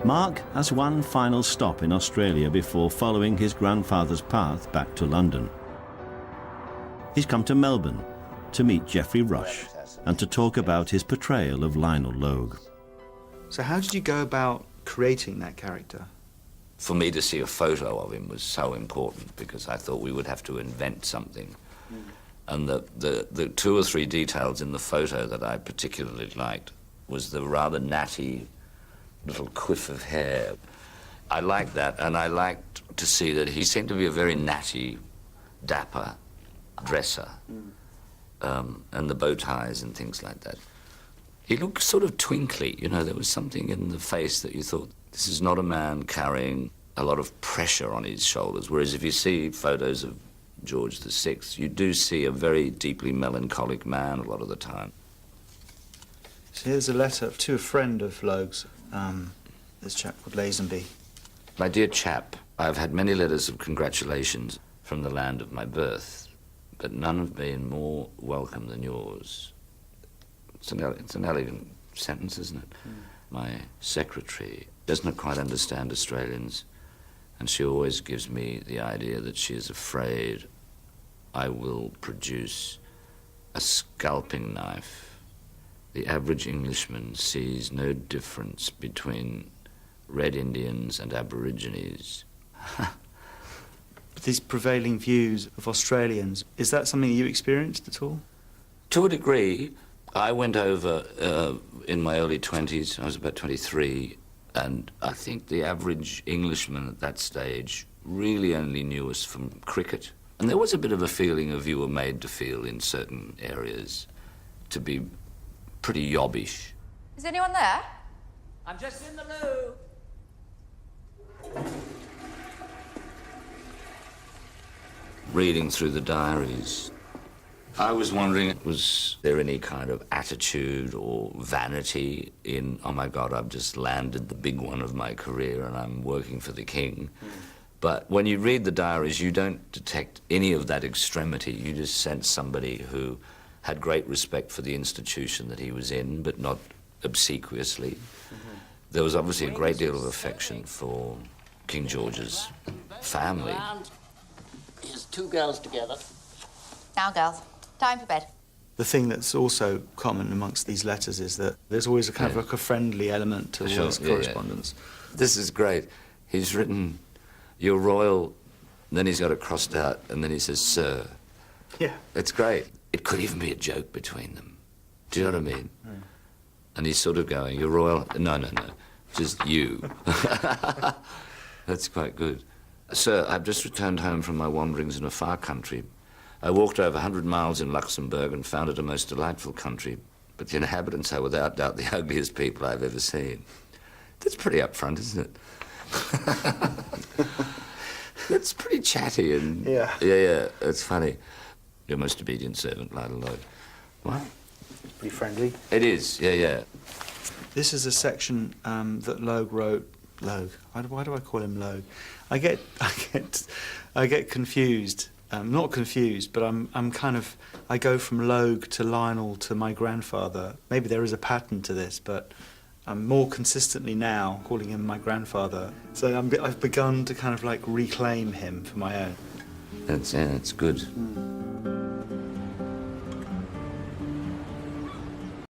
Mark has one final stop in Australia before following his grandfather's path back to London. He's come to Melbourne to meet Geoffrey Rush and to talk about his portrayal of Lionel Logue. So how did you go about creating that character? For me to see a photo of him was so important because I thought we would have to invent something. And the two or three details in the photo that I particularly liked was the rather natty little quiff of hair. I liked that, and I liked to see that he seemed to be a very natty, dapper dresser, and the bow ties and things like that. He looked sort of twinkly, you know, there was something in the face that you thought, this is not a man carrying a lot of pressure on his shoulders, whereas if you see photos of George VI, you do see a very deeply melancholic man a lot of the time. So here's a letter to a friend of Logue's, this chap called Lazenby. My dear chap, I've had many letters of congratulations from the land of my birth, but none have been more welcome than yours. It's an elegant sentence, isn't it? My secretary does not quite understand Australians, and she always gives me the idea that she is afraid I will produce a scalping knife. The average Englishman sees no difference between Red Indians and Aborigines. These prevailing views of Australians, is that something you experienced at all? To a degree. I went over in my early 20s, I was about 23, and I think the average Englishman at that stage really only knew us from cricket. And there was a bit of a feeling of you were made to feel in certain areas to be pretty yobbish. Is anyone there? I'm just in the loo. Reading through the diaries, I was wondering, was there any kind of attitude or vanity in, oh my God, I've just landed the big one of my career and I'm working for the king. But when you read the diaries, you don't detect any of that extremity. You just sense somebody who had great respect for the institution that he was in, but not obsequiously. There was obviously a great deal of affection for King George's family. Here's two girls together. Now, girls, time for bed. The thing that's also common amongst these letters is that there's always a kind of like a friendly element to all this correspondence. This is great. He's written, "Your Royal," then he's got it crossed out, and then he says, "Sir." Yeah. It's great. It could even be a joke between them. Do you know what I mean? And he's sort of going, "Your Royal," no, just you. That's quite good. "Sir, I've just returned home from my wanderings in a far country. I walked over 100 miles in Luxembourg and found it a most delightful country, but the inhabitants are without doubt the ugliest people I've ever seen." That's pretty upfront, isn't it? It's pretty chatty and... Yeah. Yeah, it's funny. "Your most obedient servant, Lionel Logue." What? Pretty friendly. It is, yeah. This is a section that Logue wrote. Logue. Why do I call him Logue? I get confused. Not confused, but I'm kind of, I go from Logue to Lionel to my grandfather. Maybe there is a pattern to this, but I'm more consistently now calling him my grandfather. So I've begun to kind of like reclaim him for my own. It's good.